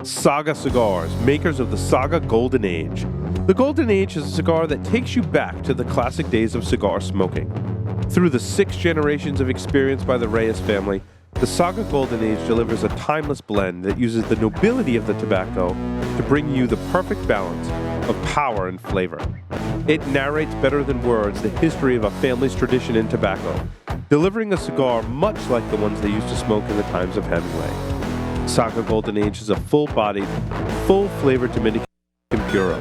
Saga Cigars, makers of the Saga Golden Age. The Golden Age is a cigar that takes you back to the classic days of cigar smoking. Through the 6 generations of experience by the Reyes family, the Saga Golden Age delivers a timeless blend that uses the nobility of the tobacco to bring you the perfect balance of power and flavor. It narrates better than words the history of a family's tradition in tobacco, delivering a cigar much like the ones they used to smoke in the times of Hemingway. Saga Golden Age is a full-bodied, full-flavored Dominican Puro.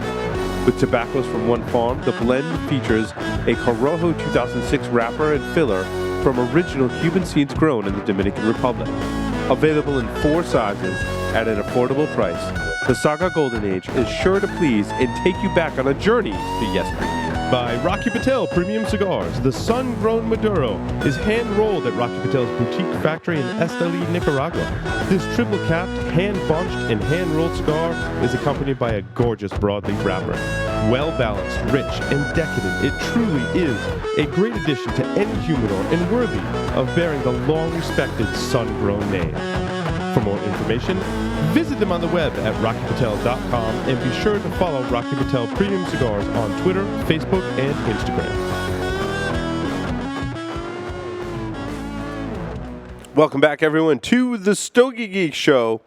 With tobaccos from one farm, the blend features a Corojo 2006 wrapper and filler from original Cuban seeds grown in the Dominican Republic. Available in 4 sizes at an affordable price, the Saga Golden Age is sure to please and take you back on a journey to yesteryear. By Rocky Patel Premium Cigars, the sun-grown Maduro is hand-rolled at Rocky Patel's boutique factory in Esteli, Nicaragua. This triple-capped, hand-bunched, and hand-rolled cigar is accompanied by a gorgeous broadleaf wrapper. Well-balanced, rich, and decadent, it truly is a great addition to any humidor and worthy of bearing the long-respected sun-grown name. For more information, visit them on the web at rockypatel.com and be sure to follow Rocky Patel Premium Cigars on Twitter, Facebook, and Instagram. Welcome back, everyone, to the Stogie Geeks show.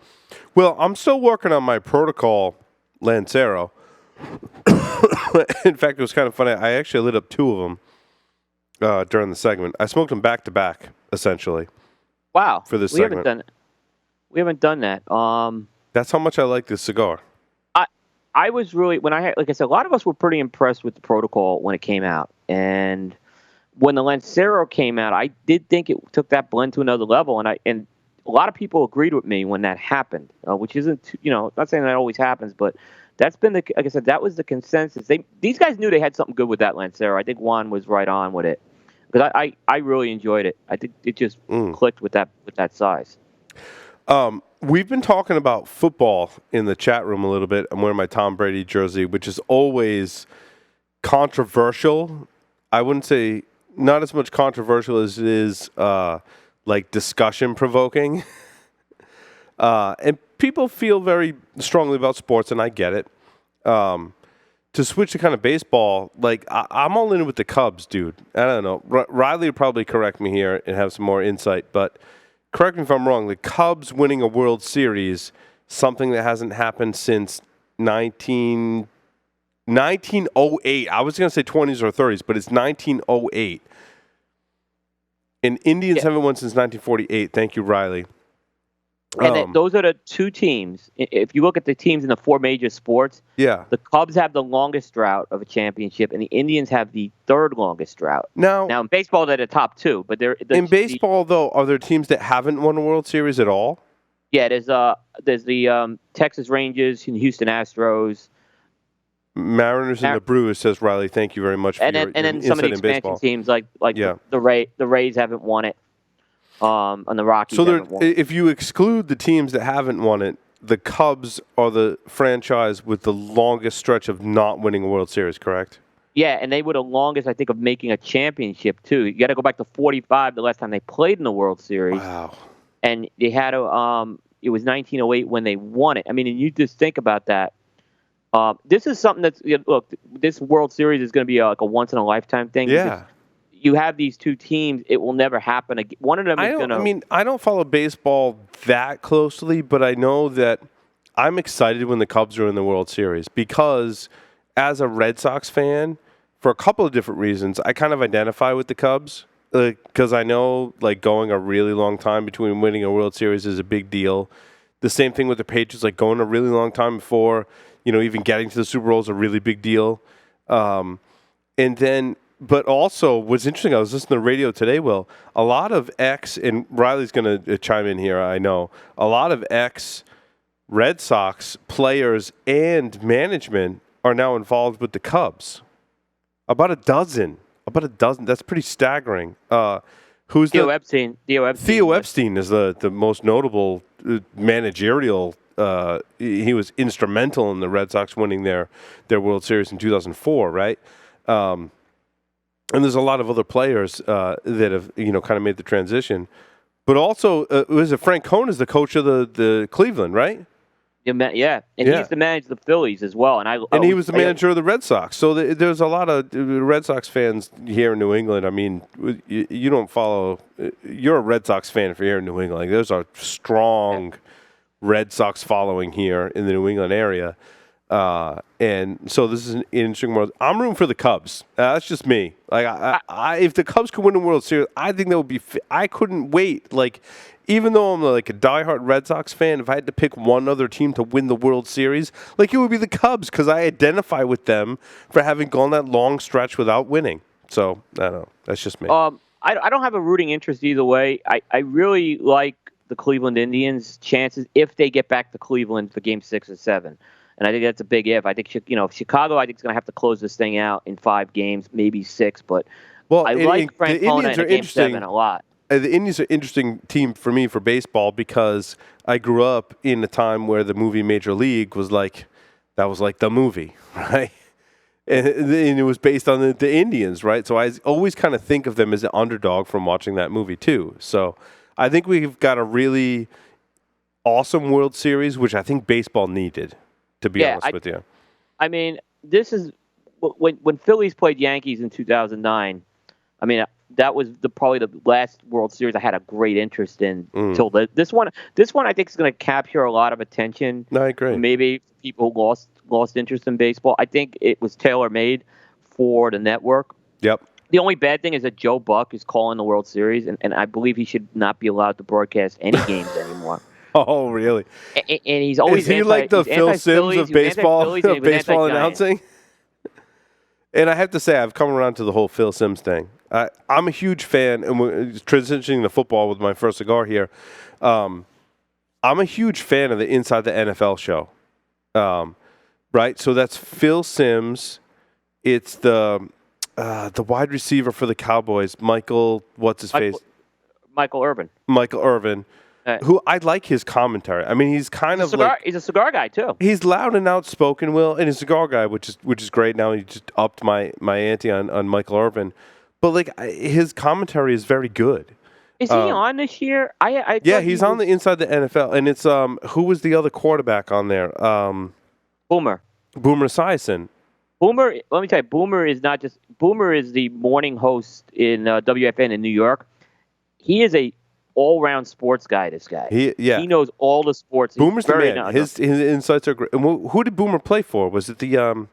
Well, I'm still working on my Protocol Lancero. In fact, it was kind of funny. I actually lit up 2 of them during the segment. I smoked them back to back, essentially. Wow. For this segment. We haven't done that. That's how much I like this cigar. I was really, like I said, a lot of us were pretty impressed with the Protocol when it came out. And when the Lancero came out, I did think it took that blend to another level. And a lot of people agreed with me when that happened, which isn't, not saying that always happens, but that's been like I said, that was the consensus. These guys knew they had something good with that Lancero. I think Juan was right on with it. Because I really enjoyed it. I think it just clicked with that size. We've been talking about football in the chat room a little bit. I'm wearing my Tom Brady jersey, which is always controversial. I wouldn't say not as much controversial as it is like discussion provoking. And people feel very strongly about sports, and I get it. To switch to kind of baseball, like I'm all in with the Cubs, dude. I don't know. Riley would probably correct me here and have some more insight, but correct me if I'm wrong. The Cubs winning a World Series, something that hasn't happened since 1908. I was going to say 20s or 30s, but it's 1908. And Indians haven't won since 1948. Thank you, Riley. And those are the 2 teams. If you look at the teams in the 4 major sports, the Cubs have the longest drought of a championship, and the Indians have the 3rd longest drought. Now in baseball, they're the top 2, but in baseball, though, are there teams that haven't won a World Series at all? Yeah, there's the Texas Rangers and Houston Astros, Mariners and the Brewers. Says Riley. Thank you very much for your and then some of the expansion teams like the Rays haven't won it. On the Rockies. So if you exclude the teams that haven't won it, the Cubs are the franchise with the longest stretch of not winning a World Series, correct? Yeah, and they were the longest, I think, of making a championship, too. You got to go back to 45, the last time they played in the World Series. Wow. And they had it was 1908 when they won it. I mean, and you just think about that. This is something that's, look, this World Series is going to be like a once-in-a-lifetime thing. Yeah. You have these 2 teams, it will never happen again. One of them is going to... I mean, I don't follow baseball that closely, but I know that I'm excited when the Cubs are in the World Series because as a Red Sox fan, for a couple of different reasons, I kind of identify with the Cubs because I know like going a really long time between winning a World Series is a big deal. The same thing with the Patriots, like going a really long time before, even getting to the Super Bowl is a really big deal. And then... But also, what's interesting, I was listening to the radio today, Will, a lot of and Riley's going to chime in here, I know, a lot of Red Sox players and management are now involved with the Cubs. About a dozen. That's pretty staggering. Who's Theo Epstein. Theo Epstein is the most notable managerial. He was instrumental in the Red Sox winning their World Series in 2004, right? And there's a lot of other players that have, kind of made the transition. But also, was it Frank Cohn is the coach of the Cleveland, right? Yeah, and he used to manage the Phillies as well. And he was the manager of the Red Sox. So there's a lot of Red Sox fans here in New England. I mean, you don't follow. You're a Red Sox fan if you're here in New England. Like, there's a strong Red Sox following here in the New England area. And so this is an interesting world. I'm rooting for the Cubs. That's just me. Like, if the Cubs could win the World Series, I think that would be. I couldn't wait. Like, even though I'm like a diehard Red Sox fan, if I had to pick one other team to win the World Series, like, it would be the Cubs, because I identify with them for having gone that long stretch without winning. So I don't know. That's just me. I don't have a rooting interest either way. I really like the Cleveland Indians' chances if they get back to Cleveland for Game 6 or 7. And I think that's a big if. I think Chicago, I think, is going to have to close this thing out in 5 games, maybe 6. But I like Francona in Game 7 a lot. The Indians are an interesting team for me for baseball, because I grew up in a time where the movie Major League was like, that was like the movie, right? And it was based on the Indians, right? So I always kind of think of them as an underdog from watching that movie too. So I think we've got a really awesome World Series, which I think baseball needed, to be honest with you. I mean, this is when Phillies played Yankees in 2009. I mean, that was probably the last World Series I had a great interest in until this one. This one, I think, is going to capture a lot of attention. No, I agree. Maybe people lost interest in baseball. I think it was tailor-made for the network. Yep. The only bad thing is that Joe Buck is calling the World Series, and I believe he should not be allowed to broadcast any games anymore. Oh, really? And he's always is he like the Phil Simms of baseball announcing? And I have to say, I've come around to the whole Phil Simms thing. I'm a huge fan, and we're transitioning to football with my first cigar here. I'm a huge fan of the Inside the NFL show. Right? So that's Phil Simms. It's the wide receiver for the Cowboys, Michael, what's his face? Michael Irvin. Michael Irvin. Who I like his commentary. I mean, he's kind of like, he's a cigar guy too. He's loud and outspoken, Will, and he's a cigar guy, which is great. Now he just upped my ante on Michael Irvin, but like his commentary is very good. Is he on this year? Yeah, he's on the Inside the NFL, and it's who was the other quarterback on there? Boomer Esiason. Boomer. Let me tell you, Boomer is not just Boomer is the morning host in WFN in New York. He is a all-round sports guy. This guy, he knows all the sports. Boomer's the man. His insights are great. And who did Boomer play for? Was it the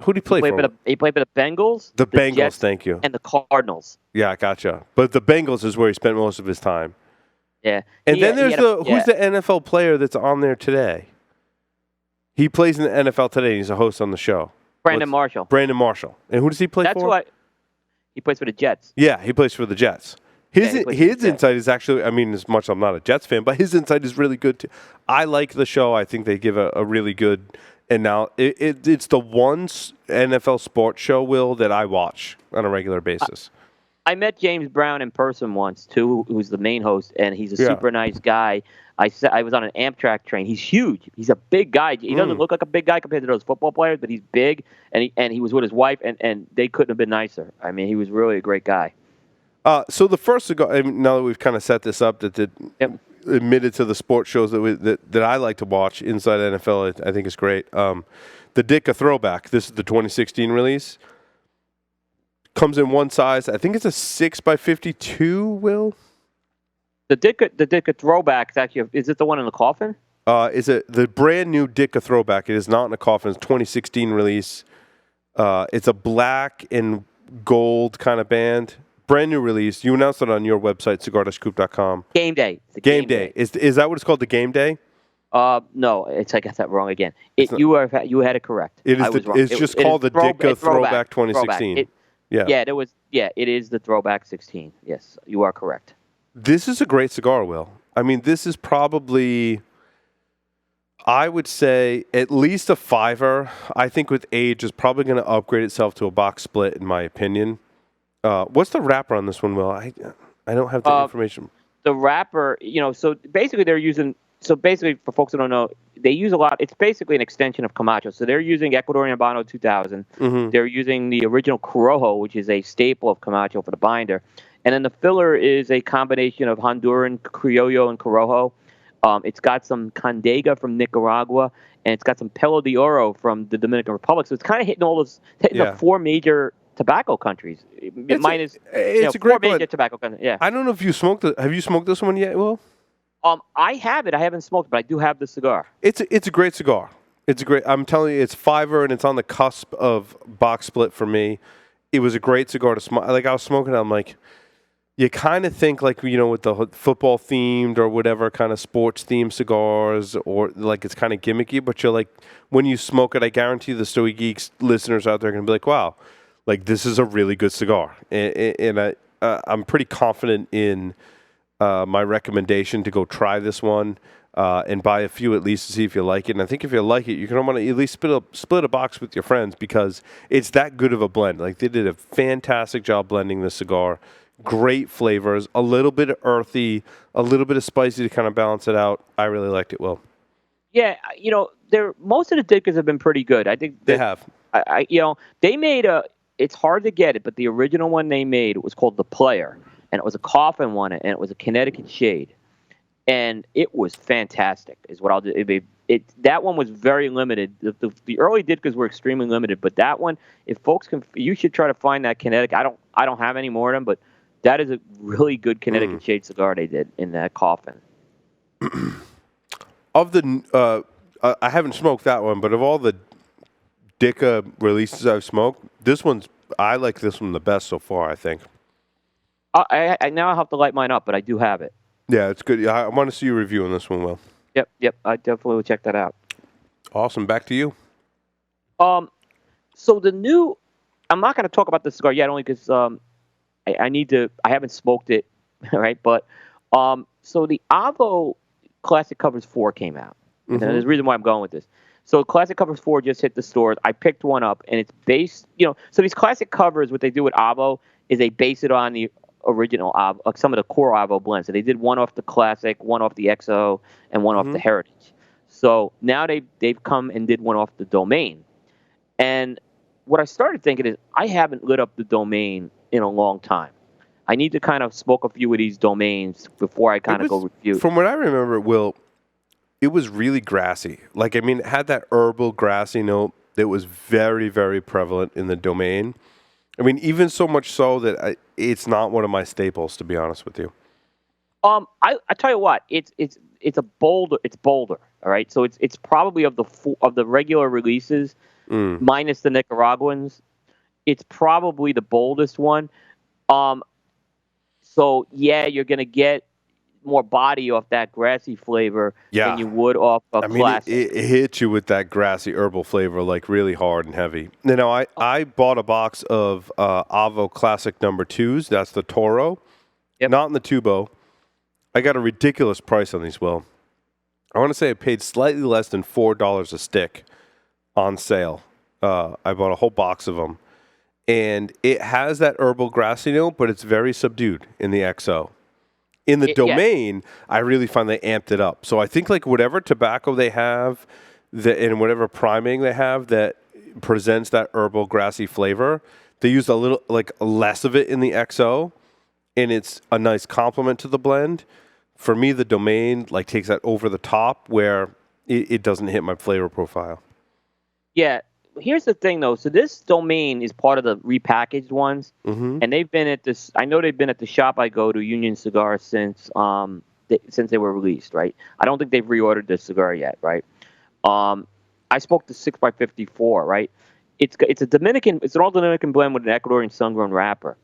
who did he play for? He played for the Bengals. The Bengals, Jets, thank you. And the Cardinals. Yeah, gotcha. But the Bengals is where he spent most of his time. Yeah. And then there's who's the NFL player that's on there today? He plays in the NFL today. He's a host on the show. Brandon Marshall. And who does he play for? That's what he plays for the Jets. Yeah, he plays for the Jets. His insight is actually, I mean, as much as I'm not a Jets fan, but his insight is really good too. I like the show. I think they give a really good, and now it's the one NFL sports show, Will, that I watch on a regular basis. I met James Brown in person once too, who's the main host, and he's a super nice guy. I was on an Amtrak train. He's huge. He's a big guy. He doesn't look like a big guy compared to those football players, but he's big, and he was with his wife, and they couldn't have been nicer. I mean, he was really a great guy. So the first cigar, now that we've kind of set this up, that admitted to the sports shows that I like to watch inside NFL, I think is great. The Ditka Throwback. This is the 2016 release. Comes in one size. I think it's a 6x52. Will. The Ditka Throwback is actually. Is it the one in the coffin? Is it the brand new Ditka Throwback? It is not in a coffin. It's 2016 release. It's a black and gold kind of band. Brand new release. You announced it on your website, cigar-coop.com. Game Day. Game Day. Is that what it's called, the Game Day? No, I got that wrong again. You had it correct. It's just called the Ditka Throwback 2016. It is the Throwback 16. Yes, you are correct. This is a great cigar, Will. I mean, this is probably, I would say, at least a 5er. I think with age, is probably going to upgrade itself to a box split, in my opinion. What's the wrapper on this one, Will? I don't have the information. The wrapper, so basically for folks who don't know, they use a lot. It's basically an extension of Camacho. So they're using Ecuadorian Habano 2000. Mm-hmm. They're using the original Corojo, which is a staple of Camacho, for the binder. And then the filler is a combination of Honduran, Criollo, and Corojo. It's got some Condega from Nicaragua, and it's got some Pelo de Oro from the Dominican Republic. So it's kind of hitting all those, hitting the four major tobacco countries. It's a four great major blend. tobacco countries. Yeah. I don't know if you smoked it. Have you smoked this one yet, Will? I have it. I haven't smoked, but I do have the cigar. It's a great cigar. It's a great. I'm telling you, it's fiver, and it's on the cusp of box split for me. It was a great cigar to smoke. Like I was smoking it, I'm like, you kind of think like, with the football themed or whatever kind of sports themed cigars, or like it's kind of gimmicky, but you're like, when you smoke it, I guarantee the Stogie Geeks listeners out there are going to be like, wow, like this is a really good cigar. And I'm pretty confident in my recommendation to go try this one and buy a few at least to see if you like it. And I think if you like it, you're going to want to at least split a box with your friends because it's that good of a blend. Like they did a fantastic job blending this cigar. Great flavors, a little bit of earthy, a little bit of spicy to kind of balance it out. I really liked it, Will. Yeah, most of the Dickers have been pretty good. I think they have. They made it's hard to get it, but the original one they made was called The Player, and it was a coffin one, and it was a Connecticut shade, and it was fantastic. Is what I'll do. That one was very limited. The early Ditkers were extremely limited, but that one, if folks can, you should try to find that Connecticut. I don't have any more of them, but that is a really good Connecticut shade cigar they did in that coffin. Of the, I haven't smoked that one, but of all the Dicka releases I've smoked, I like this one the best so far, I think. I now have to light mine up, but I do have it. Yeah, it's good. I want to see you reviewing this one, Will. Yep. I definitely will check that out. Awesome. Back to you. So I'm not going to talk about the cigar yet, only because I haven't smoked it, right? But so the Avo Classic Covers 4 came out. Mm-hmm. And there's a reason why I'm going with this. So Classic Covers 4 just hit the stores. I picked one up, and it's based, so these classic covers, what they do with Avo is they base it on the original Avo, some of the core Avo blends. So they did one off the Classic, one off the XO, and one off the Heritage. So now they've come and did one off the Domain. And what I started thinking is I haven't lit up the Domain in a long time. I need to kind of smoke a few of these Domains before I kind of go review. From what I remember, Will, it was really grassy. Like, I mean, it had that herbal grassy note that was very, very prevalent in the Domain. I mean, even so much so that it's not one of my staples, to be honest with you. I tell you what, it's bolder. All right, so it's probably of the regular releases, minus the Nicaraguans, it's probably the boldest one. So yeah, you're gonna get more body off that grassy flavor than you would off a Classic. It hits you with that grassy herbal flavor, like really hard and heavy. I bought a box of Avo Classic number 2s. That's the Toro, not in the Tubo. I got a ridiculous price on these, Will. I want to say I paid slightly less than $4 a stick on sale. I bought a whole box of them. And it has that herbal grassy note, but it's very subdued in the XO. In the Domain, I really find they amped it up. So I think like whatever tobacco they have and whatever priming they have that presents that herbal grassy flavor, they use a little like less of it in the XO, and it's a nice complement to the blend. For me, the Domain like takes that over the top where it doesn't hit my flavor profile. Yeah. Here's the thing, though. So this Domain is part of the repackaged ones, and they've been at this. I know they've been at the shop I go to, Union Cigar, since they were released. Right. I don't think they've reordered this cigar yet. Right. I spoke to 6x54. Right. It's an all Dominican blend with an Ecuadorian sun-grown wrapper.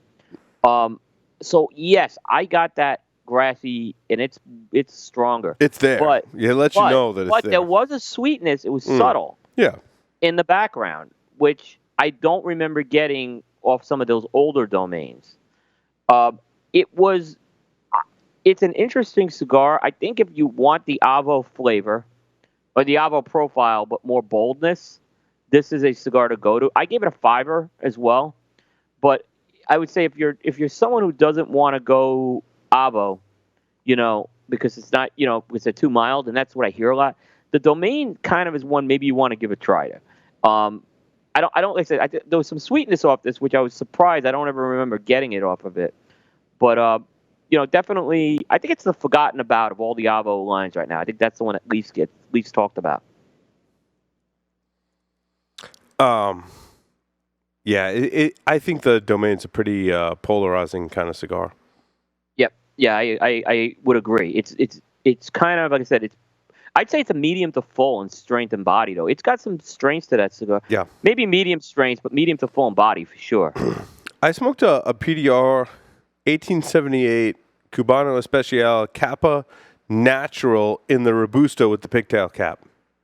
So yes, I got that grassy, and it's stronger. It's there. But it lets you know that it's there. But there was a sweetness. It was subtle. Yeah. In the background, which I don't remember getting off some of those older Domains. It's an interesting cigar. I think if you want the Avo flavor or the Avo profile, but more boldness, this is a cigar to go to. I gave it a 5 as well, but I would say if you're someone who doesn't want to go Avo, because it's not, it's too mild, and that's what I hear a lot. The Domain kind of is one maybe you want to give a try to. I don't like I said, there was some sweetness off this, which I was surprised. I don't ever remember getting it off of it. But definitely, I think it's the forgotten about of all the Avo lines right now. I think that's the one that gets least talked about. Yeah, I think the Domain's a pretty polarizing kind of cigar. Yep. Yeah, I would agree. It's kind of like I said. I'd say it's a medium to full in strength and body, though. It's got some strength to that cigar. Yeah. Maybe medium strength, but medium to full in body for sure. I smoked a PDR 1878 Cubano Especial Kappa Natural in the Robusto with the pigtail cap.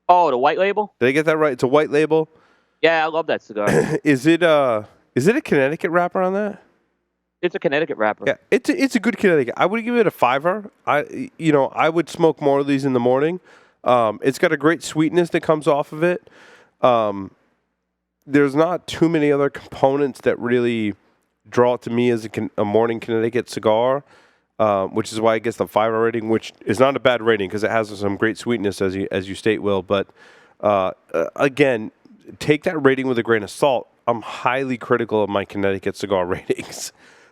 Oh, the white label? Did I get that right? It's a white label. Yeah, I love that cigar. Is it a Connecticut wrapper on that? It's a Connecticut wrapper. Yeah, it's a good Connecticut. I would give it a 5. I would smoke more of these in the morning. It's got a great sweetness that comes off of it. There's not too many other components that really draw it to me as a morning Connecticut cigar, which is why it gets the 5 rating, which is not a bad rating because it has some great sweetness as you state, Will. But again, take that rating with a grain of salt. I'm highly critical of my Connecticut cigar ratings.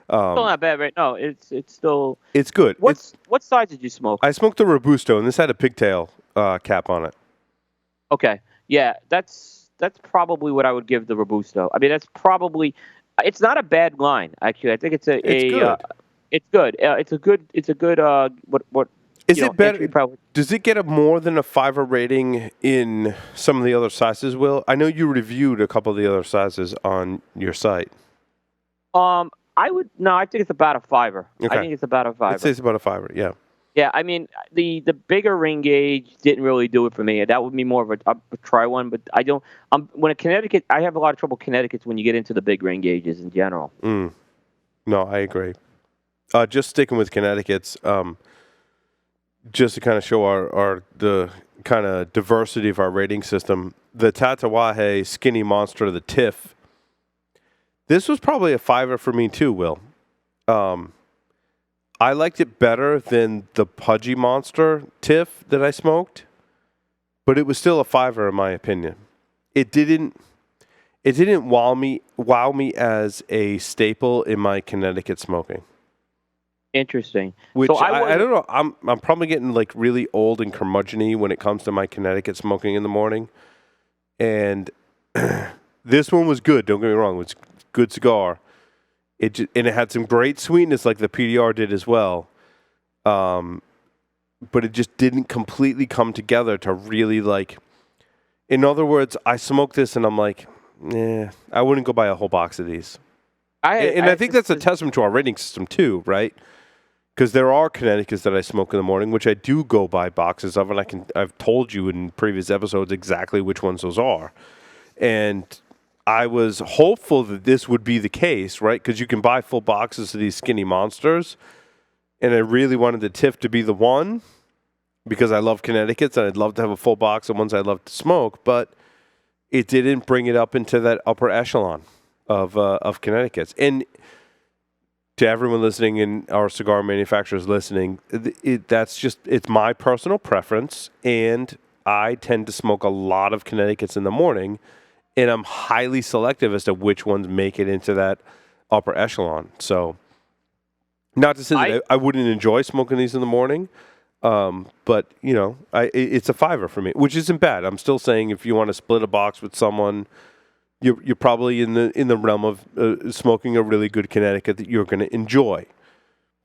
Still not bad, right? No, it's still. It's good. What size did you smoke? I smoked the Robusto, and this had a pigtail cap on it. Okay, yeah, that's probably what I would give the Robusto. I mean, that's probably. It's not a bad line, actually. I think it's good. It's good. It's a good. What is it better? Does it get more than a 5 rating in some of the other sizes? Will, I know you reviewed a couple of the other sizes on your site. I think it's about a 5. Okay. I think it's about a 5. I'd say it's about a 5. Yeah. Yeah, I mean, the bigger ring gauge didn't really do it for me. That would be more of a try one, but I don't. When a Connecticut, I have a lot of trouble Connecticut's when you get into the big ring gauges in general. No, I agree. Just sticking with Connecticut's, just to kind of show the kind of diversity of our rating system, the Tatawahe Skinny Monster, the TIFF. This was probably a 5 for me too, Will. I liked it better than the Pudgy Monster TIFF that I smoked, but it was still a 5 in my opinion. It didn't wow me as a staple in my Connecticut smoking. Interesting. Which so I don't know. I'm probably getting like really old and curmudgeon-y when it comes to my Connecticut smoking in the morning, and this one was good. Don't get me wrong; it was a good cigar. And it had some great sweetness, like the PDR did as well. But it just didn't completely come together to really like. In other words, I smoked this and I'm like, I wouldn't go buy a whole box of these. I think that's a testament to our rating system too, right? Because there are Connecticut's that I smoke in the morning, which I do go buy boxes of, and I've told you in previous episodes exactly which ones those are. And I was hopeful that this would be the case, right? Because you can buy full boxes of these Skinny Monsters, and I really wanted the TIFF to be the one because I love Connecticut's, and I'd love to have a full box of ones I love to smoke, but it didn't bring it up into that upper echelon of Connecticut's. And to everyone listening and our cigar manufacturers listening, it's my personal preference, and I tend to smoke a lot of Connecticut's in the morning, and I'm highly selective as to which ones make it into that upper echelon. So, not to say that I wouldn't enjoy smoking these in the morning, but it's a 5 for me, which isn't bad. I'm still saying if you want to split a box with someone, you're probably in the realm of smoking a really good Connecticut that you're going to enjoy.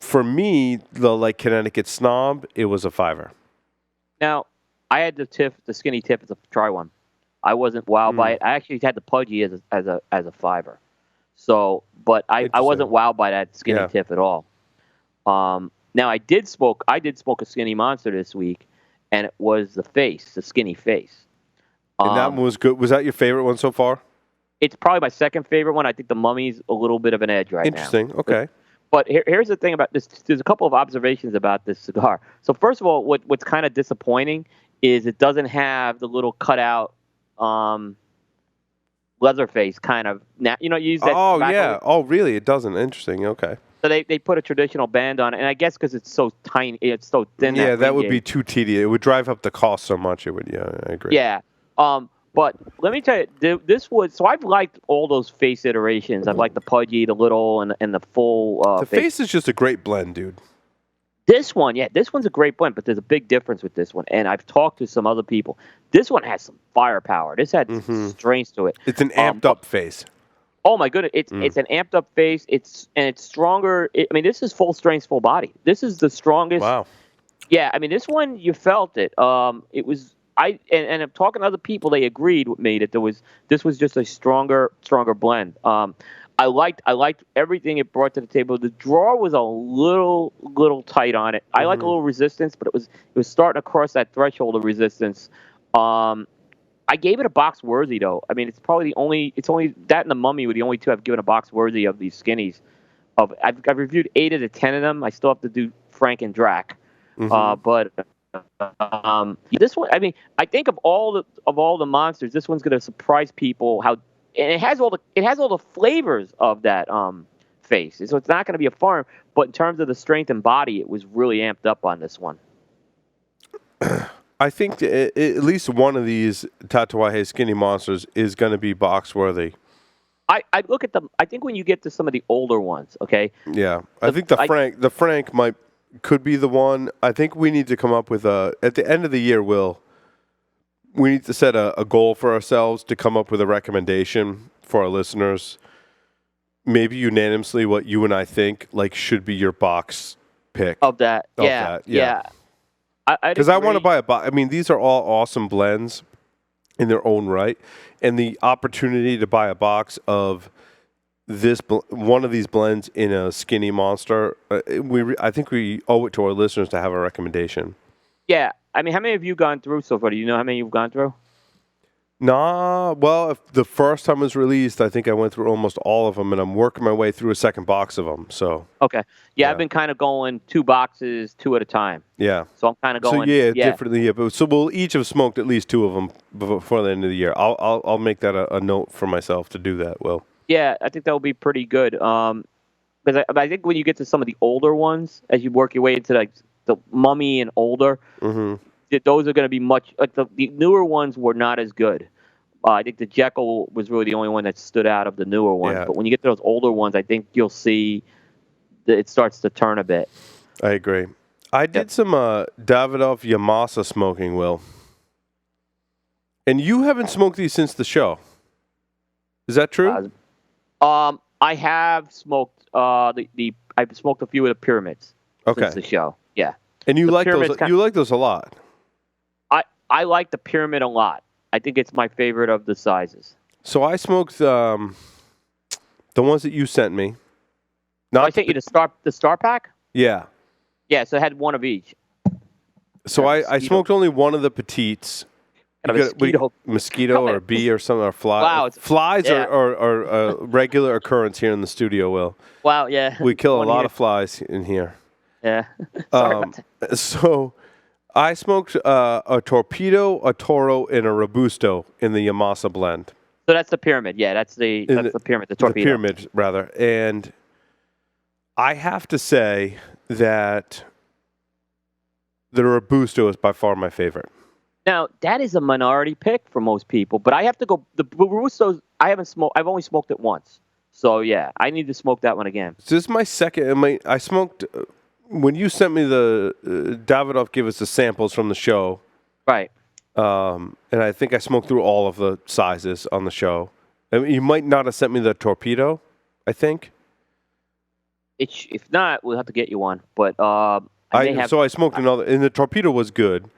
For me, the Connecticut snob, it was a 5. Now, I had the skinny TIFF as a try one. I wasn't wowed by it. I actually had the Pudgy as a 5. So, but I wasn't wowed by that skinny TIFF at all. Now I did smoke a Skinny Monster this week, and it was the skinny face. And that one was good. Was that your favorite one so far? It's probably my second favorite one. I think the Mummy's a little bit of an edge right now. Interesting. Okay. But here's the thing about this. There's a couple of observations about this cigar. So first of all, what's kind of disappointing is it doesn't have the little cutout Leatherface kind of. You use that. Oh yeah. Oh really? It doesn't. Interesting. Okay. So they put a traditional band on it, and I guess because it's so tiny, it's so thin. Yeah, that would be too tedious. It would drive up the cost so much. It would. Yeah, I agree. Yeah. But let me tell you, so I've liked all those face iterations. I've liked the Pudgy, the little, and the full. The face is just a great blend, dude. This one, yeah, this one's a great blend, but there's a big difference with this one. And I've talked to some other people. This one has some firepower. This had some strength to it. It's an amped up face. Oh my goodness, it's an amped up face. It's stronger. I mean, this is full strength, full body. This is the strongest. Wow. Yeah, I mean, this one you felt it. It was and I'm talking to other people. They agreed with me that this was just a stronger blend. I liked everything it brought to the table. The draw was a little tight on it. I like a little resistance, but it was starting to cross that threshold of resistance. I gave it a box worthy though. I mean, it's only that and the Mummy were the only two I've given a box worthy of these skinnies. I've reviewed 8 out of 10 of them. I still have to do Frank and Drac. But this one, I mean, I think of all the monsters, this one's going to surprise people. And it has all the flavors of that face. So it's not going to be a farm, but in terms of the strength and body, it was really amped up on this one. I think at least one of these Tatuaje skinny monsters is going to be box worthy. I look at them. I think when you get to some of the older ones, okay. Yeah, I think the Frank could be the one. I think we need to come up with at the end of the year, we need to set a goal for ourselves to come up with a recommendation for our listeners. Maybe unanimously what you and I think should be your box pick. Of that. Yeah. Because I want to buy a box. I mean, these are all awesome blends in their own right. And the opportunity to buy a box of one of these blends in a skinny monster, I think we owe it to our listeners to have a recommendation. Yeah. I mean, how many have you gone through so far? Do you know how many you've gone through? Nah. Well, if the first time it was released, I think I went through almost all of them, and I'm working my way through a second box of them. So. Okay. Yeah. I've been kind of going 2 boxes, 2 at a time. Yeah. So I'm kind of going. So differently. Yeah. But so we'll each have smoked at least 2 of them before the end of the year. I'll make that a note for myself to do that. Will. Yeah, I think that will be pretty good. Because I think when you get to some of the older ones, as you work your way into the Mummy and older, those are going to be much. The newer ones were not as good. I think the Jekyll was really the only one that stood out of the newer ones. Yeah. But when you get to those older ones, I think you'll see that it starts to turn a bit. I agree. I did some Davidoff Yamasa smoking, Will. And you haven't smoked these since the show. Is that true? I have smoked I've smoked a few of the pyramids since the show. Yeah. And you like those? You like those a lot. I like the pyramid a lot. I think it's my favorite of the sizes. So I smoked the ones that you sent me. I sent you the star pack. Yeah. Yeah. So it had one of each. So I smoked only one of the petites. Mosquito or bee or something, or fly. Wow, flies are a regular occurrence here in the studio, Will. Wow, yeah. We kill a lot of flies in here. Yeah. Sorry about that. So I smoked a Torpedo, a Toro, and a Robusto in the Yamasa blend. So that's the pyramid. Yeah, that's the pyramid, the Torpedo. The pyramid, rather. And I have to say that the Robusto is by far my favorite. Now, that is a minority pick for most people, but I have to go. The Robusto's, I haven't smoked. I've only smoked it once. So, yeah, I need to smoke that one again. So this is my second. I smoked, when you sent me the, Davidoff gave us the samples from the show. Right. And I think I smoked through all of the sizes on the show. I mean, you might not have sent me the Torpedo, I think. If not, we'll have to get you one. But So I smoked another, and the Torpedo was good.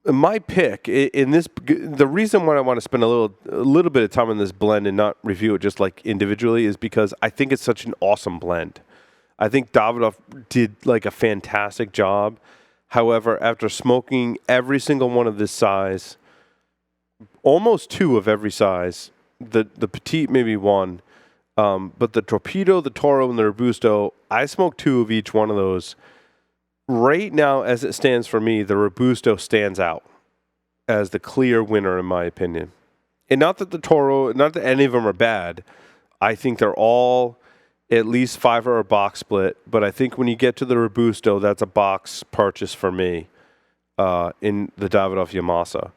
My pick in this, the reason why I want to spend a little bit of time on this blend and not review it just individually is because I think it's such an awesome blend. I think Davidoff did a fantastic job. However, after smoking every single one of this size, almost 2 of every size, the petite maybe 1, but the Torpedo, the Toro, and the Robusto, I smoked 2 of each one of those. Right now, as it stands for me, the Robusto stands out as the clear winner, in my opinion. And not that the Toro, not that any of them are bad. I think they're all at least 5 or a box split. But I think when you get to the Robusto, that's a box purchase for me in the Davidoff Yamasa.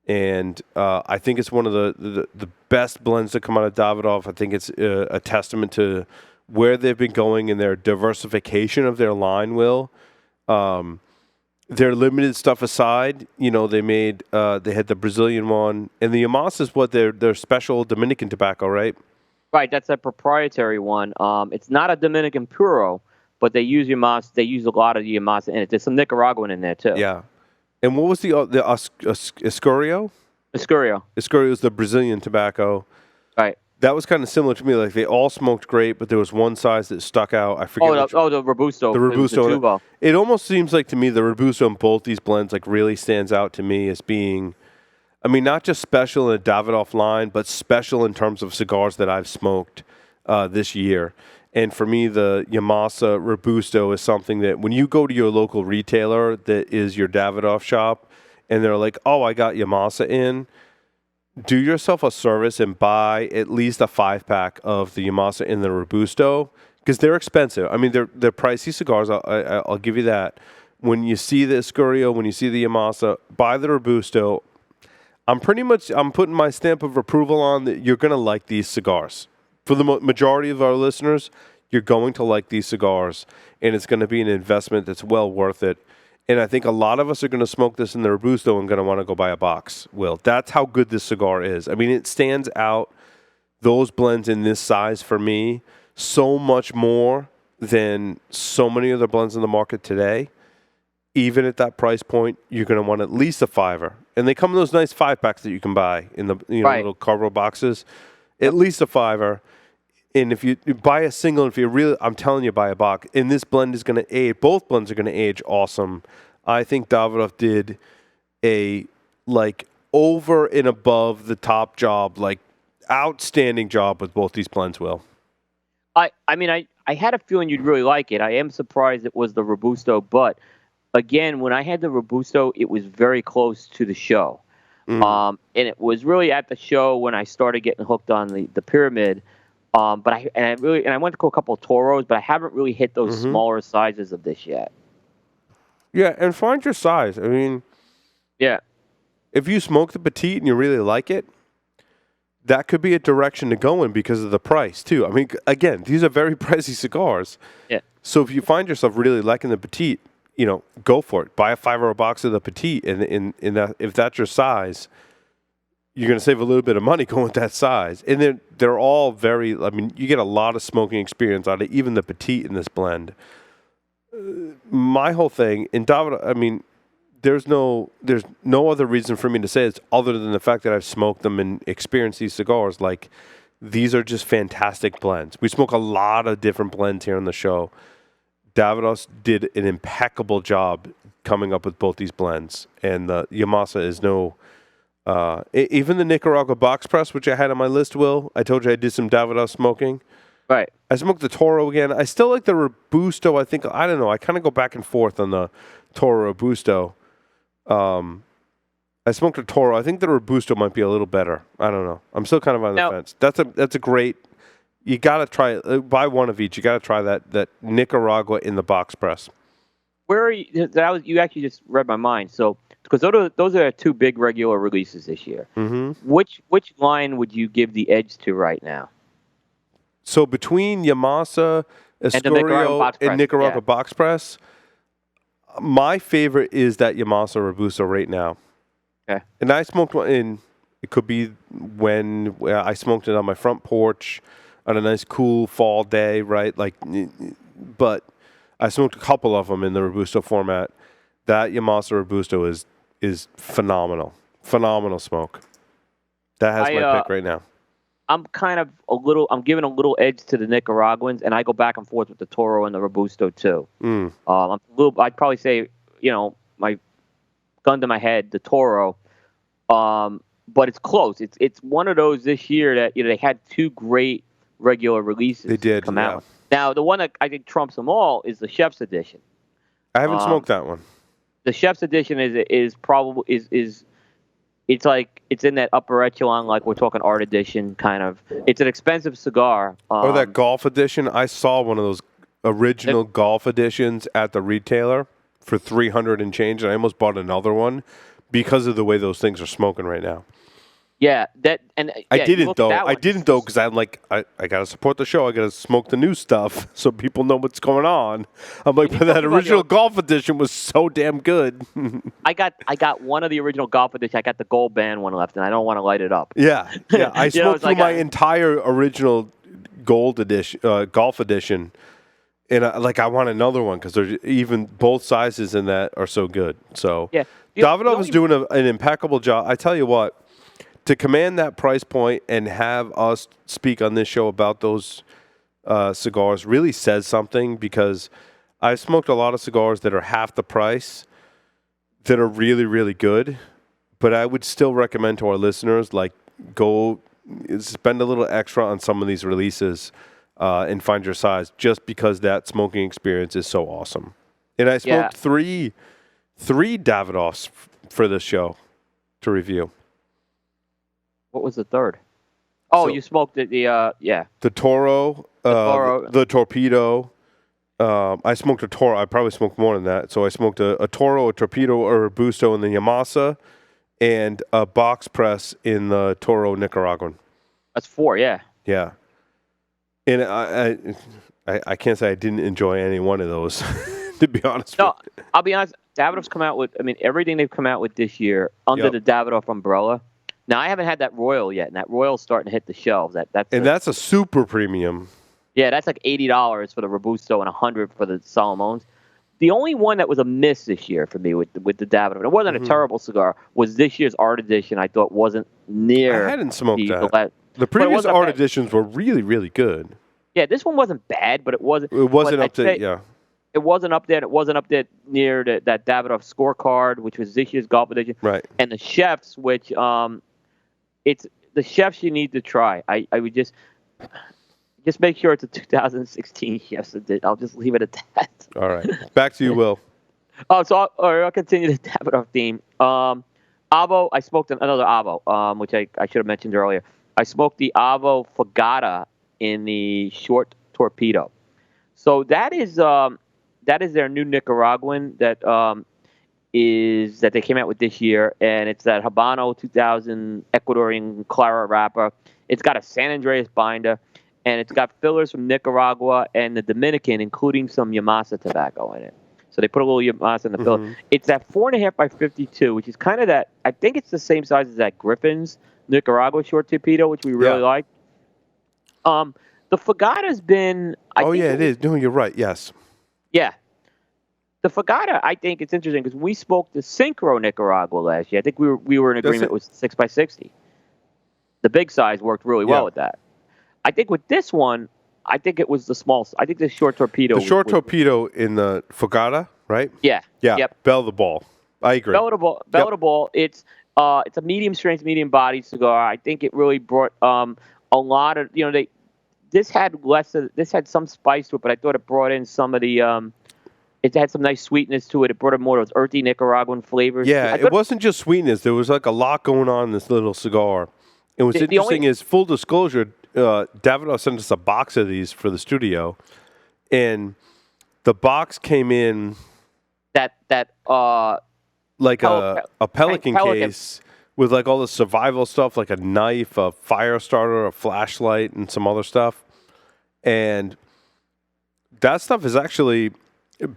And I think it's one of the best blends that come out of Davidoff. I think it's a testament to where they've been going in their diversification of their line, Will. Their limited stuff aside, you know, they had the Brazilian one, and the Yamasa is what their special Dominican tobacco, right? Right, that's a proprietary one. It's not a Dominican Puro, but they use Yamasa. They use a lot of Yamasa in it. There's some Nicaraguan in there too. Yeah. And what was the Escurio? Escurio. Escurio is the Brazilian tobacco. Right. That was kind of similar to me. Like, they all smoked great, but there was one size that stuck out. I forget. The Robusto. The Robusto. The Tubo. It almost seems like to me the Robusto in both these blends like really stands out to me as being, I mean, not just special in a Davidoff line, but special in terms of cigars that I've smoked this year. And for me, the Yamasa Robusto is something that when you go to your local retailer that is your Davidoff shop, and they're like, "Oh, I got Yamasa in," do yourself a service and buy at least a 5-pack of the Yamasa in the Robusto, because they're expensive. I mean, they're pricey cigars. I'll give you that. When you see the Escurio, when you see the Yamasa, buy the Robusto. I'm putting my stamp of approval on that. You're going to like these cigars. For the majority of our listeners, you're going to like these cigars, and it's going to be an investment that's well worth it. And I think a lot of us are going to smoke this in the Robusto and going to want to go buy a box, Will. That's how good this cigar is. I mean, it stands out, those blends in this size for me, so much more than so many other blends in the market today. Even at that price point, you're going to want at least a $5. And they come in those nice 5-packs that you can buy in the little cardboard boxes. At least a $5. And if you buy a single, if you really, I'm telling you, buy a box. And this blend is going to age. Both blends are going to age awesome. I think Davidoff did a over and above the top job, outstanding job with both these blends. Will. I had a feeling you'd really like it. I am surprised it was the Robusto, but again, when I had the Robusto, it was very close to the show. And it was really at the show when I started getting hooked on the Pyramid. But I went to a couple of Toros, but I haven't really hit those smaller sizes of this yet. Yeah, and find your size. I mean, yeah, if you smoke the petite and you really like it, that could be a direction to go in because of the price too. I mean, again, these are very pricey cigars. Yeah. So if you find yourself really liking the petite, go for it. Buy a $5 box of the petite, and if that's your size, you're going to save a little bit of money going with that size. And they're all very, I mean, you get a lot of smoking experience out of even the petite in this blend. My whole thing, in Davidoff, I mean, there's no other reason for me to say it other than the fact that I've smoked them and experienced these cigars. Like, these are just fantastic blends. We smoke a lot of different blends here on the show. Davidoff did an impeccable job coming up with both these blends. And the Yamasa is even the Nicaragua box press, which I had on my list, Will. I told you I did some Davidoff smoking. Right. I smoked the Toro again. I still like the Robusto. I don't know. I kind of go back and forth on the Toro Robusto. I smoked the Toro. I think the Robusto might be a little better. I don't know. I'm still kind of on the fence. That's a great. You got to try it. Buy one of each. You got to try that Nicaragua in the box press. Where are you? You actually just read my mind. So, because those are two big regular releases this year. Mm-hmm. Which line would you give the edge to right now? So between Yamasa, Escurio, and Nicaragua box press, my favorite is that Yamasa Robusto right now. Okay. And I smoked one in. It could be when I smoked it on my front porch on a nice cool fall day, right? But I smoked a couple of them in the Robusto format. That Yamasa Robusto is phenomenal. Phenomenal smoke. That has my pick right now. I'm giving a little edge to the Nicaraguans, and I go back and forth with the Toro and the Robusto too. I'd probably say, my gun to my head, the Toro. But it's close. It's one of those this year that they had two great regular releases. They did come out. Now the one that I think trumps them all is the Chef's Edition. I haven't smoked that one. The Chef's Edition is it's in that upper echelon, like we're talking art edition kind of. It's an expensive cigar. That golf edition. I saw one of those original golf editions at the retailer for $300 and change, and I almost bought another one because of the way those things are smoking right now. Yeah, that and I yeah, you didn't look at though. that I one. didn't though because I'm like I got to support the show. I got to smoke the new stuff so people know what's going on. I'm like, And but you that talk about original golf edition was so damn good. I got one of the original golf edition. I got the gold band one left, and I don't want to light it up. Yeah, yeah. I You know, smoked it's through like my entire original gold edition, golf edition, and I want another one because there's even both sizes in that are so good. So yeah. Davidoff is doing an impeccable job. I tell you what, to command that price point and have us speak on this show about those cigars really says something because I've smoked a lot of cigars that are half the price that are really, really good. But I would still recommend to our listeners, like, go spend a little extra on some of these releases and find your size just because that smoking experience is so awesome. And I smoked three Davidoffs for this show to review. What was the third? Oh, So- you smoked the The Toro, Toro. the Torpedo. I smoked a Toro. I probably smoked more than that. So I smoked a Toro, a Torpedo, or a Busto in the Yamasa, and a box press in the Toro Nicaraguan. That's 4, yeah. Yeah. And I can't say I didn't enjoy any one of those, to be honest No, with you. I'll be honest. Davidoff's come out with, I mean, everything they've come out with this year under Yep. the Davidoff umbrella. Now, I haven't had that Royal yet, and that Royal's starting to hit the shelves. That's a super premium. Yeah, that's like $80 for the Robusto and $100 for the Salomones. The only one that was a miss this year for me with the Davidoff, it wasn't a terrible cigar, was this year's Art Edition. I thought wasn't near. I hadn't smoked that. The The previous wasn't art bad. editions were really, really good. Yeah, this one wasn't bad, but it wasn't. It wasn't but up to, I'd say yeah. It wasn't up there. It wasn't up there near that Davidoff scorecard, which was this year's golf edition. Right. And the chefs, which it's the chefs you need to try. I would just make sure it's a 2016 chefs edition. I'll just leave it at that. All right. Back to you, Will. Oh, so I'll continue the Davidoff theme. Avo, I smoked another Avo, which I should have mentioned earlier. I smoked the Avo Fogata in the short torpedo. So that is their new Nicaraguan that they came out with this year, and it's that Habano 2000 Ecuadorian Clara wrapper. It's got a San Andreas binder, and it's got fillers from Nicaragua and the Dominican, including some Yamasa tobacco in it. So they put a little Yamasa in the filler. It's that 4.5 by 52, which is kind of that. I think it's the same size as that Griffin's Nicaragua short torpedo, which we really like. The Fogata's been. It is. No, you're right. Yes. Yeah. The Fogata, I think it's interesting because we smoked the Synchro Nicaragua last year. I think we were in agreement with 6 by 60. The big size worked really well with that. I think with this one, I think it was the small. I think the short torpedo. The short torpedo in the Fogata, right? Yeah. Yeah. Yep. Bell the ball. I agree. Bell to ball. It's a medium strength, medium body cigar. I think it really brought a lot of This had some spice to it, but I thought it brought in some of the. It had some nice sweetness to it. It brought in more of those earthy Nicaraguan flavors. Yeah, it wasn't just sweetness. There was like a lot going on in this little cigar. And what's interesting is, full disclosure, Davidoff sent us a box of these for the studio, and the box came in like a Pelican case with like all the survival stuff, like a knife, a fire starter, a flashlight, and some other stuff. And that stuff is actually,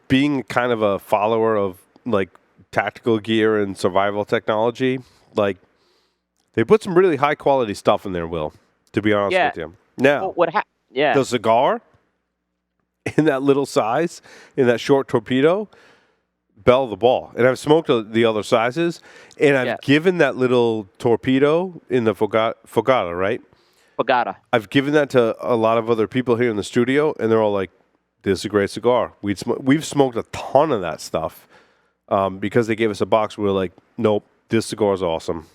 being kind of a follower of like tactical gear and survival technology, like they put some really high quality stuff in there, Will, to be honest with you. Now, the cigar in that little size, in that short torpedo, bell the ball. And I've smoked the other sizes, and I've given that little torpedo in the Fogata, right? Fogata. I've given that to a lot of other people here in the studio, and they're all like, this is a great cigar. We've smoked a ton of that stuff because they gave us a box. We were like, nope, this cigar is awesome.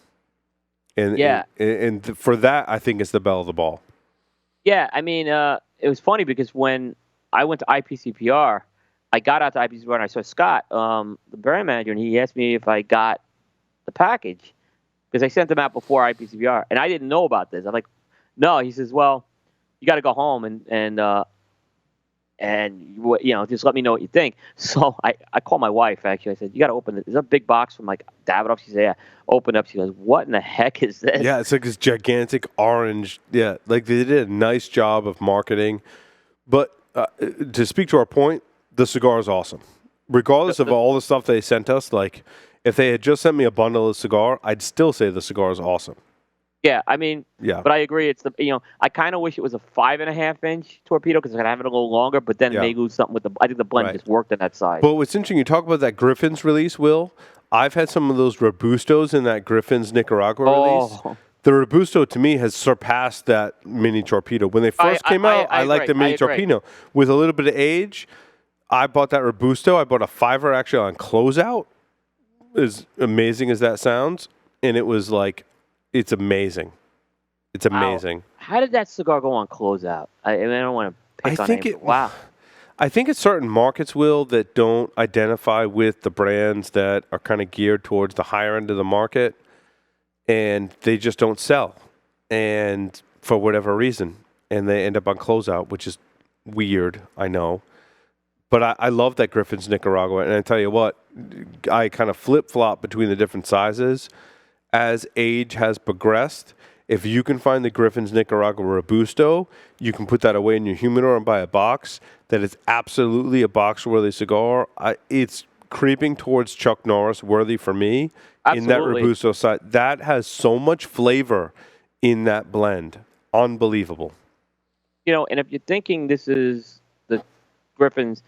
And for that, I think it's the bell of the ball. Yeah, I mean, it was funny because when I went to IPCPR, I got out to IPCPR and I saw Scott, the brand manager, and he asked me if I got the package because I sent them out before IPCPR, and I didn't know about this. I'm like, no. He says, well, you got to go home and and just let me know what you think. So I called my wife, actually. I said, you got to open it. There's a big box from like Davidoff. She said, yeah. Open up. She goes, what in the heck is this? Yeah, it's like this gigantic orange. Yeah, like they did a nice job of marketing. But to speak to our point, the cigar is awesome. Regardless of all the stuff they sent us, like if they had just sent me a bundle of cigar, I'd still say the cigar is awesome. Yeah, I mean, Yeah. But I agree. It's I kind of wish it was a 5.5-inch torpedo because I could have it a little longer. But then it may lose something with I think the blend just worked on that size. But what's interesting, you talk about that Griffin's release, Will. I've had some of those Robustos in that Griffin's Nicaragua release. The Robusto to me has surpassed that mini torpedo. When they first came out, I liked the mini torpedo. With a little bit of age, I bought that Robusto. I bought a $5 actually on closeout. As amazing as that sounds, and it was like. It's amazing. It's amazing. Wow. How did that cigar go on closeout? I don't want to pick on it. Wow. I think it's certain markets, Will, that don't identify with the brands that are kind of geared towards the higher end of the market, and they just don't sell, and for whatever reason, and they end up on closeout, which is weird, I know. But I love that Griffin's Nicaragua, and I tell you what, I kind of flip-flop between the different sizes. As age has progressed, if you can find the Griffin's Nicaragua Robusto, you can put that away in your humidor and buy a box. That is absolutely a box-worthy cigar. It's creeping towards Chuck Norris worthy for me in that Robusto side. That has so much flavor in that blend. Unbelievable. And if you're thinking this is the Griffin's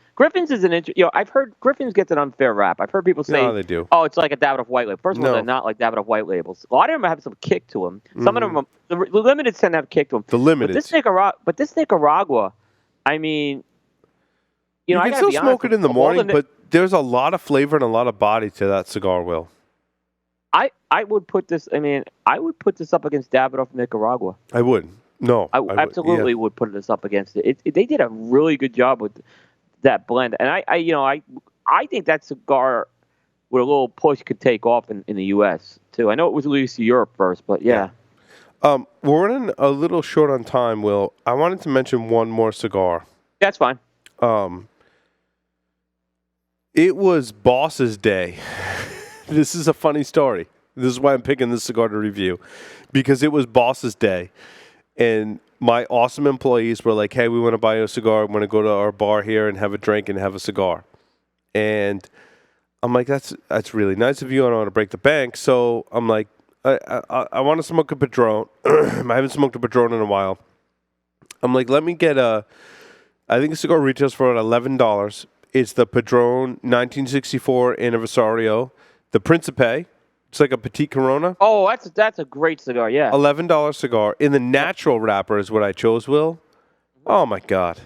is an I've heard Griffin's gets an unfair rap. I've heard people say, no, they do. Oh, it's like a Davidoff white label. First of all, they're not like Davidoff white labels. A lot of them have some kick to them. Some of them, the limited tend to have kick to them. The limited. But this Nicaragua, I mean, you can still smoke it in the morning, but there's a lot of flavor and a lot of body to that cigar, Will. I would put this. I mean, I would put this up against Davidoff Nicaragua. I would. No, I absolutely would put this up against it. They did a really good job with that blend, and I think that cigar with a little push could take off in the U.S. too. I know it was released to Europe first, but yeah. We're running a little short on time, Will. I wanted to mention one more cigar. That's fine. It was Boss's Day. This is a funny story. This is why I'm picking this cigar to review, because it was Boss's Day. And my awesome employees were like, hey, we want to buy you a cigar. We want to go to our bar here and have a drink and have a cigar. And I'm like, that's really nice of you. I don't want to break the bank. So I'm like, I want to smoke a Padron. I haven't smoked a Padron in a while. I'm like, let me get I think the cigar retails for around $11. It's the Padron 1964 Anniversario, the Principe. It's like a Petite Corona. Oh, that's a great cigar, yeah. $11 cigar. In the natural wrapper is what I chose, Will. Oh, my God.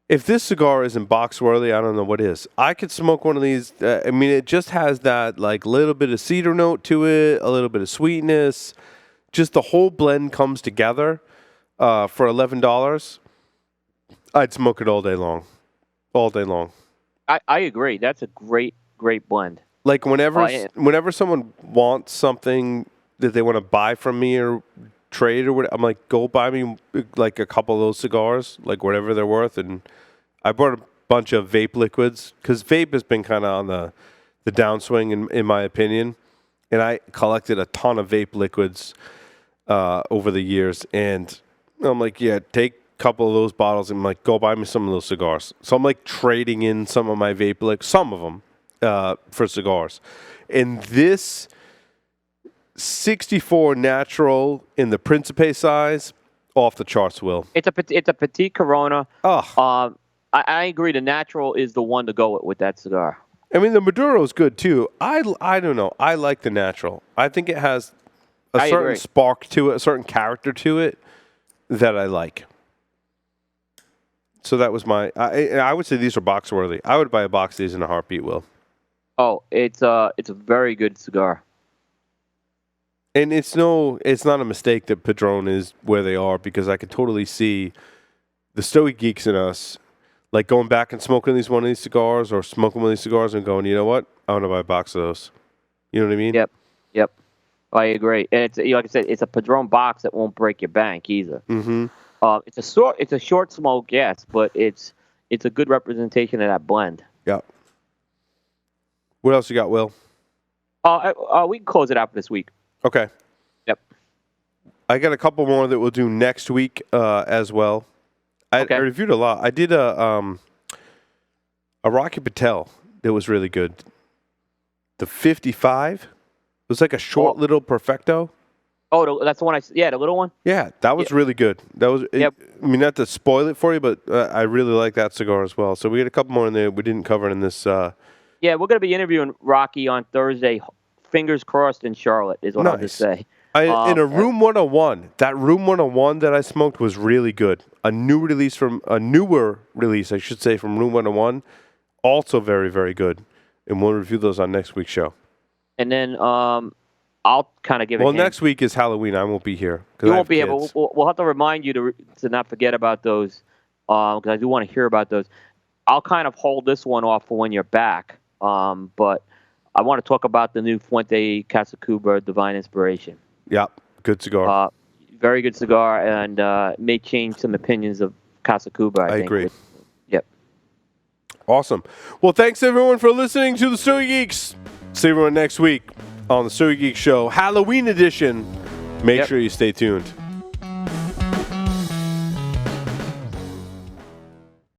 If this cigar isn't box-worthy, I don't know what is. I could smoke one of these. It just has that like little bit of cedar note to it, a little bit of sweetness. Just the whole blend comes together for $11. I'd smoke it all day long. All day long. I agree. That's a great blend. Like whenever someone wants something that they want to buy from me or trade or whatever, I'm like, go buy me like a couple of those cigars, like whatever they're worth. And I bought a bunch of vape liquids because vape has been kind of on the downswing in my opinion. And I collected a ton of vape liquids over the years. And I'm like, yeah, take a couple of those bottles and I'm like, go buy me some of those cigars. So I'm like trading in some of my vape, like some of them. For cigars. And this 64 natural in the Principe size, off the charts, Will. It's a Petite Corona. Oh. I agree. The natural is the one to go with that cigar. I mean, the Maduro is good, too. I don't know. I like the natural. I think it has a certain spark to it, a certain character to it that I like. So that was I would say these are box worthy. I would buy a box of these in a heartbeat, Will. Oh, it's a very good cigar. And it's not a mistake that Padron is where they are, because I could totally see the Stogie Geeks in us, like going back and smoking one of these cigars or smoking one of these cigars and going, you know what? I want to buy a box of those. You know what I mean? Yep. I agree. And it's like I said, it's a Padron box that won't break your bank either. Mm-hmm. It's a short smoke, yes, but it's it's a good representation of that blend. Yeah. What else you got, Will? We can close it out for this week. Okay. Yep. I got a couple more that we'll do next week as well. I reviewed a lot. I did a Rocky Patel that was really good. The 55. It was like a short little Perfecto. Oh, that's the one the little one? Yeah, that was really good. That was. Yep. I mean, not to spoil it for you, but I really like that cigar as well. So we had a couple more in there we didn't cover in this. Yeah, we're going to be interviewing Rocky on Thursday. Fingers crossed in Charlotte is what I'll just say. In a Room 101, that Room 101 that I smoked was really good. A newer release, I should say, from Room 101, also very, very good. And we'll review those on next week's show. And then I'll kind of give it. Well, next week is Halloween. I won't be here. You won't be here, but we'll have to remind you to not forget about those because I do want to hear about those. I'll kind of hold this one off for when you're back, but I want to talk about the new Fuente Casacuba Divine Inspiration. Yeah, good cigar. Very good cigar, and may change some opinions of Casacuba. I think. Agree. Yep. Awesome. Well, thanks everyone for listening to the Stogie Geeks. See everyone next week on the Stogie Geeks Show, Halloween edition. Make sure you stay tuned.